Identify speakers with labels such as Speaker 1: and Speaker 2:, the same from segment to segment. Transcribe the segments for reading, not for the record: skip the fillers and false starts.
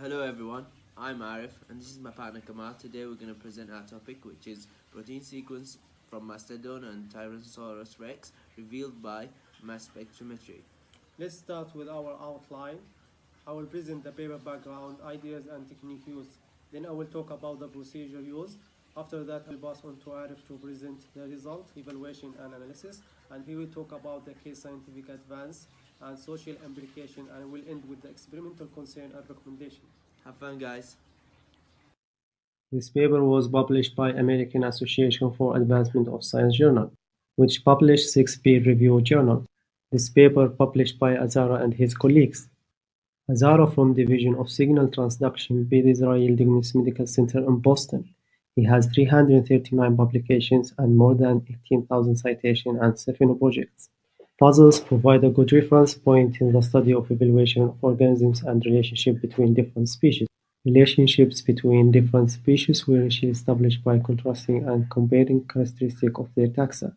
Speaker 1: Hello everyone, I'm Arif and this is my partner Kamal. Today we're going to present our topic, which is protein sequence from Mastodon and Tyrannosaurus Rex revealed by mass spectrometry.
Speaker 2: Let's start with our outline. I will present the paper background, ideas and technique used. Then I will talk about the procedure used. After that, I will pass on to Arif to present the result, evaluation and analysis. And he will talk about the case scientific advance and social implication, and we'll end with the experimental concern and recommendation.
Speaker 1: Have fun, guys.
Speaker 3: This paper was published by American Association for Advancement of Science Journal, which published 6 peer-reviewed journals. This paper published by Azara and his colleagues. Azara from Division of Signal Transduction, Beth Israel Diagnostics Medical Center in Boston. He has 339 publications and more than 18,000 citations and 7 projects. Puzzles provide a good reference point in the study of evaluation of organisms and relationship between different species. Relationships between different species were initially established by contrasting and comparing characteristics of their taxa,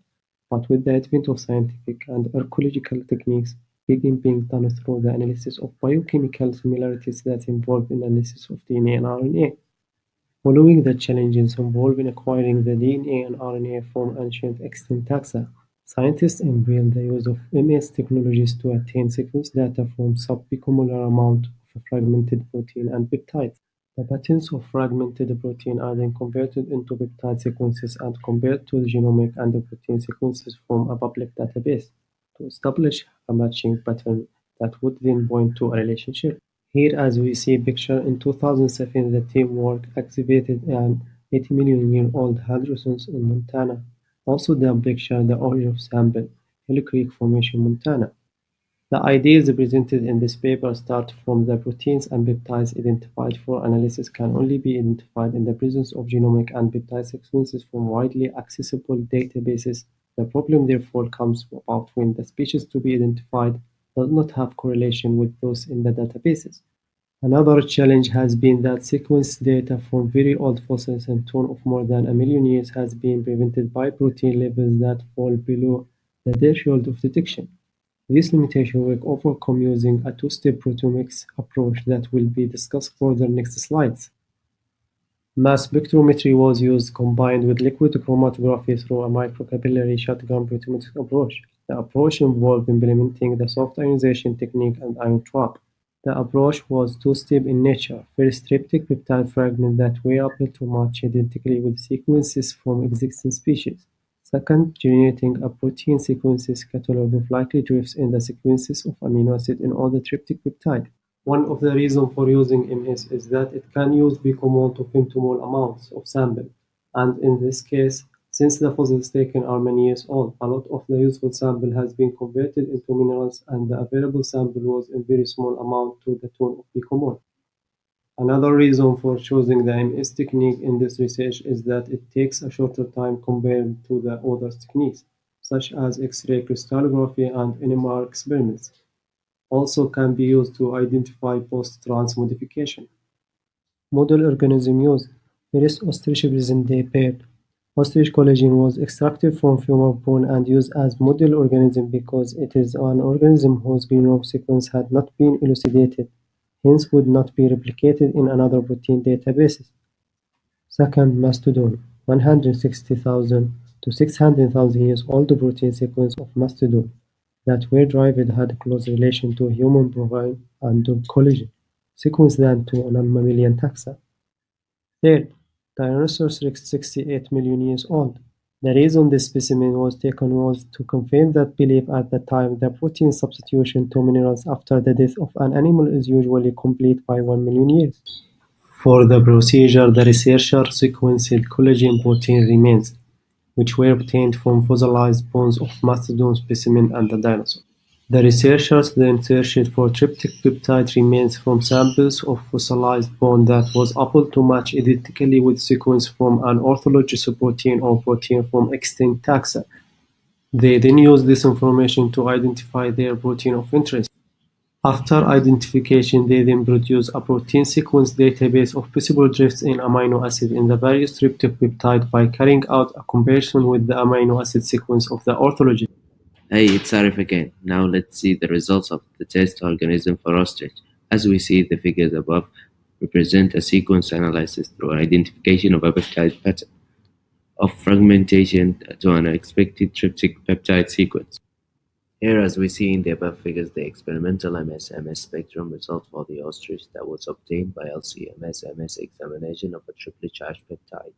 Speaker 3: but with the advent of scientific and archaeological techniques began being done through the analysis of biochemical similarities that involve analysis of DNA and RNA. Following the challenges involved in acquiring the DNA and RNA from ancient extinct taxa, scientists unveiled the use of MS technologies to attain sequence data from sub-picomolar amount of fragmented protein and peptides. The patterns of fragmented protein are then converted into peptide sequences and compared to the genomic and the protein sequences from a public database to establish a matching pattern that would then point to a relationship. Here, as we see picture, in 2007 the teamwork excavated an 80-million-year-old hadrosaurs in Montana. Also the picture the origin of sample, Hill Creek Formation, Montana. The ideas presented in this paper start from the proteins and peptides identified for analysis can only be identified in the presence of genomic and peptide sequences from widely accessible databases. The problem therefore comes about when the species to be identified does not have correlation with those in the databases. Another challenge has been that sequence data from very old fossils in tune of more than a million years has been prevented by protein levels that fall below the threshold of detection. This limitation will be overcome using a two-step proteomics approach that will be discussed further next slides. Mass spectrometry was used combined with liquid chromatography through a microcapillary shotgun proteomics approach. The approach involved implementing the soft ionization technique and ion trap. The approach was two-step in nature. First, triptych peptide fragments that were able to match identically with sequences from existing species. Second, generating a protein sequences catalog of likely drifts in the sequences of amino acid in all the triptych peptide. One of the reasons for using MS is that it can use picomole to femtomole amounts of sample, and in this case, since the fossils taken are many years old, a lot of the useful sample has been converted into minerals and the available sample was in very small amount to the tune of picomole. Another reason for choosing the MS technique in this research is that it takes a shorter time compared to the other techniques, such as X-ray crystallography and NMR experiments. Also can be used to identify post-trans modification. Model organism used. First, ostrich present day paired. Ostrich collagen was extracted from femur bone and used as model organism because it is an organism whose genome sequence had not been elucidated, hence would not be replicated in another protein databases. Second, Mastodon, 160,000 to 600,000 years old protein sequence of Mastodon that were derived had close relation to human bovine and dog collagen sequence than to non-mammalian taxa. Third, Tyrannosaurus Rex 68 million years old. The reason this specimen was taken was to confirm that belief at the time that protein substitution to minerals after the death of an animal is usually complete by 1 million years. For the procedure, the researcher sequenced collagen protein remains, which were obtained from fossilized bones of Mastodon specimen and the dinosaur. The researchers then searched for triptych peptide remains from samples of fossilized bone that was able to match identically with sequence from an orthologous protein or protein from extinct taxa. They then used this information to identify their protein of interest. After identification, they then produced a protein sequence database of possible drifts in amino acid in the various triptych peptide by carrying out a comparison with the amino acid sequence of the orthology.
Speaker 1: Hey, it's Arif again. Now let's see the results of the test organism for ostrich. As we see the figures above, represent a sequence analysis through identification of a peptide pattern of fragmentation to an expected tryptic peptide sequence. Here, as we see in the above figures, the experimental MS-MS spectrum result for the ostrich that was obtained by LC-MS-MS examination of a triply charged peptide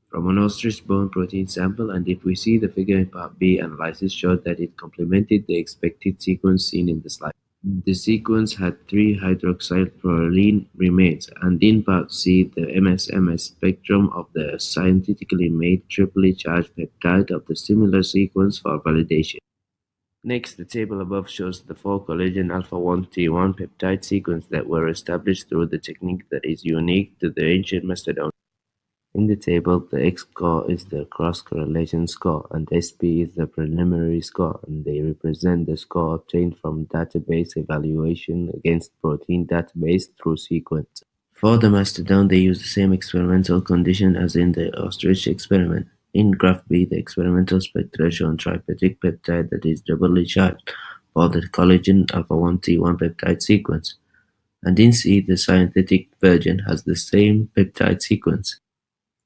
Speaker 1: from an ostrich bone protein sample, and if we see the figure in part B, analysis showed that it complemented the expected sequence seen in the slide. The sequence had 3-hydroxylproline remains, and in part C, the MS-MS spectrum of the scientifically made triply charged peptide of the similar sequence for validation. Next, the table above shows the 4 collagen alpha-1 T1 peptide sequence that were established through the technique that is unique to the ancient Mastodon. In the table, the X-score is the cross-correlation score, and SP is the preliminary score, and they represent the score obtained from database evaluation against protein database through sequence. For the Mastodon, they use the same experimental condition as in the ostrich experiment. In graph B, the experimental spectra show tripetic peptide that is doubly charged for the collagen alpha-1 T1 peptide sequence, and in C, the synthetic version has the same peptide sequence.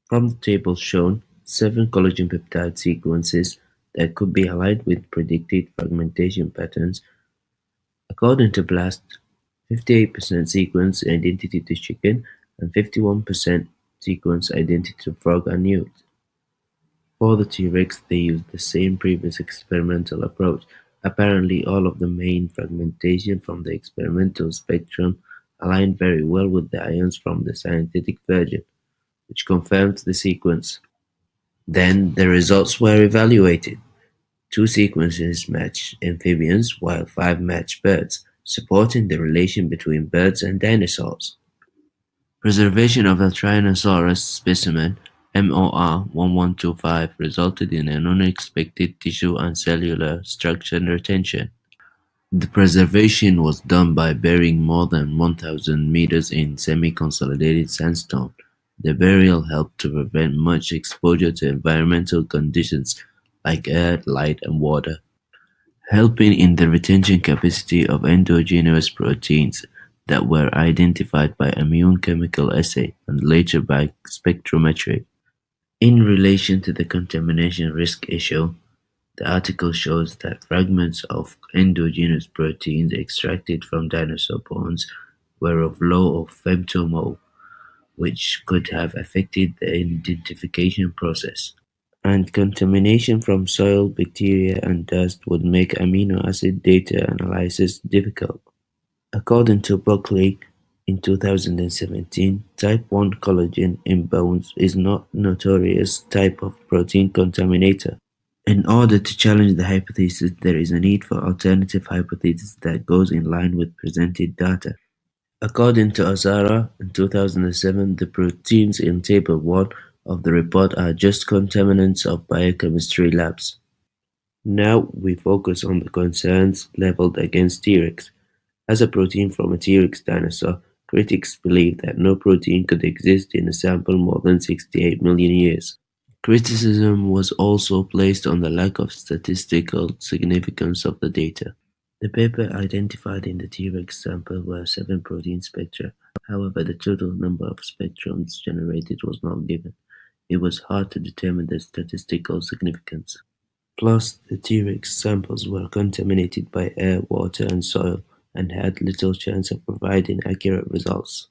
Speaker 1: From the table shown, 7 collagen peptide sequences that could be aligned with predicted fragmentation patterns. According to BLAST, 58% sequence identity to chicken and 51% sequence identity to frog are newt. For the T-Rex, they used the same previous experimental approach. Apparently, all of the main fragmentation from the experimental spectrum aligned very well with the ions from the synthetic version, which confirmed the sequence. Then the results were evaluated. 2 sequences matched amphibians while 5 matched birds, supporting the relation between birds and dinosaurs. Preservation of the Tyrannosaurus specimen MOR1125 resulted in an unexpected tissue and cellular structure retention. The preservation was done by burying more than 1,000 meters in semi-consolidated sandstone. The burial helped to prevent much exposure to environmental conditions like air, light, and water, helping in the retention capacity of endogenous proteins that were identified by immune chemical assay and later by spectrometry. In relation to the contamination risk issue, the article shows that fragments of endogenous proteins extracted from dinosaur bones were of low femtomole, which could have affected the identification process. And contamination from soil, bacteria, and dust would make amino acid data analysis difficult. According to Buckley, in 2017, type 1 collagen in bones is not a notorious type of protein contaminator. In order to challenge the hypothesis, there is a need for alternative hypothesis that goes in line with presented data. According to Azara, in 2007, the proteins in Table 1 of the report are just contaminants of biochemistry labs. Now we focus on the concerns leveled against T-Rex. As a protein from a T-Rex dinosaur, critics believe that no protein could exist in a sample more than 68 million years. Criticism was also placed on the lack of statistical significance of the data. The paper identified in the T-Rex sample were 7 protein spectra. However, the total number of spectrums generated was not given. It was hard to determine the statistical significance. Plus, the T-Rex samples were contaminated by air, water, and soil, and had little chance of providing accurate results.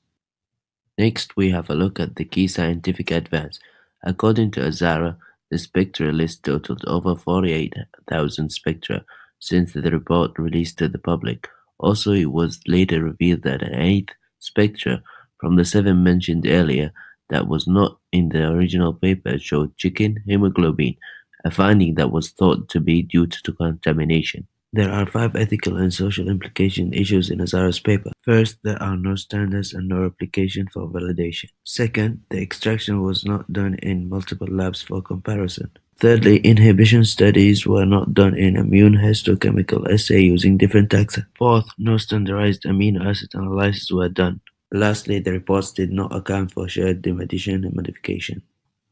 Speaker 1: Next, we have a look at the key scientific advance. According to Azara, the spectra list totaled over 48,000 spectra since the report released to the public. Also, it was later revealed that an 8th spectra from the 7 mentioned earlier that was not in the original paper showed chicken hemoglobin, a finding that was thought to be due to contamination. There are 5 ethical and social implication issues in Azara's paper. First, there are no standards and no replication for validation. Second, the extraction was not done in multiple labs for comparison. Thirdly, inhibition studies were not done in immune histochemical assay using different taxa. Fourth, no standardized amino acid analysis were done. Lastly, the reports did not account for shared dim addition and modification.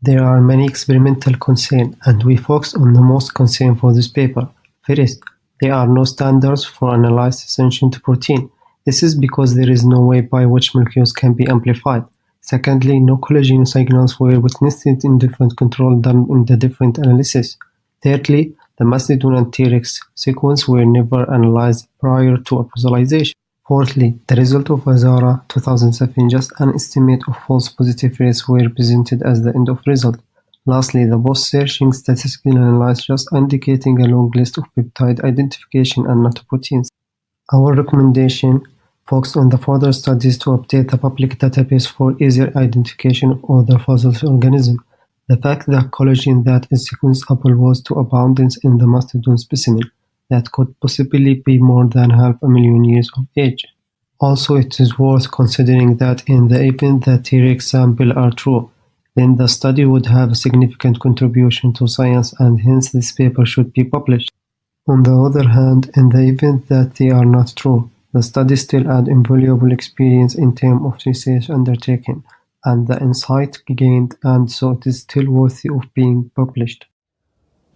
Speaker 3: There are many experimental concerns, and we focus on the most concern for this paper. First, there are no standards for analysis attention to protein. This is because there is no way by which molecules can be amplified. Secondly, no collision signals were witnessed in different control done in the different analysis. Thirdly, the Mastodon and T-Rex sequence were never analyzed prior to aposolization. Fourthly, the result of Azara 2007, just an estimate of false positive rates were presented as the end of result. Lastly, the post-searching statistical analysis just indicating a long list of peptide identification and not proteins. Our recommendation focused on the further studies to update the public database for easier identification of other fossil organisms. The fact that collagen that is sequenceable was to abundance in the Mastodon specimen that could possibly be more than 500,000 years of age. Also, it is worth considering that in the event that T-Rex samples are true, then the study would have a significant contribution to science and hence this paper should be published. On the other hand, in the event that they are not true, the study still adds invaluable experience in terms of research undertaken and the insight gained, and so it is still worthy of being published.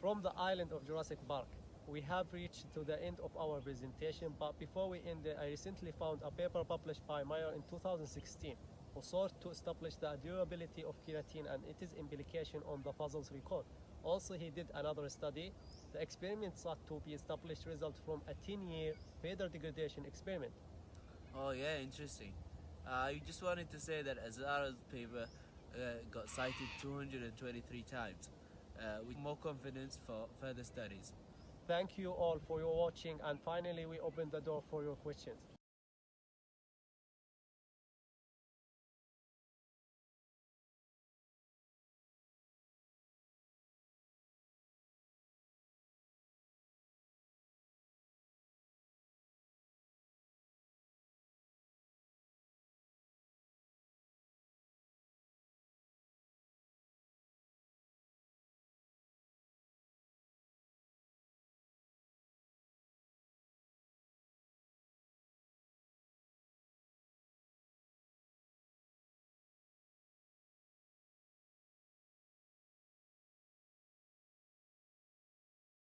Speaker 2: From the island of Jurassic Park, we have reached to the end of our presentation, but before we end it, I recently found a paper published by Meyer in 2016 who sought to establish the durability of keratin and its implication on the fossils record. Also, he did another study. The experiment sought to be established result from a 10-year feather degradation experiment.
Speaker 1: Oh yeah, interesting. I just wanted to say that Azara's paper got cited 223 times, with more confidence for further studies.
Speaker 2: Thank you all for your watching, and finally we open the door for your questions.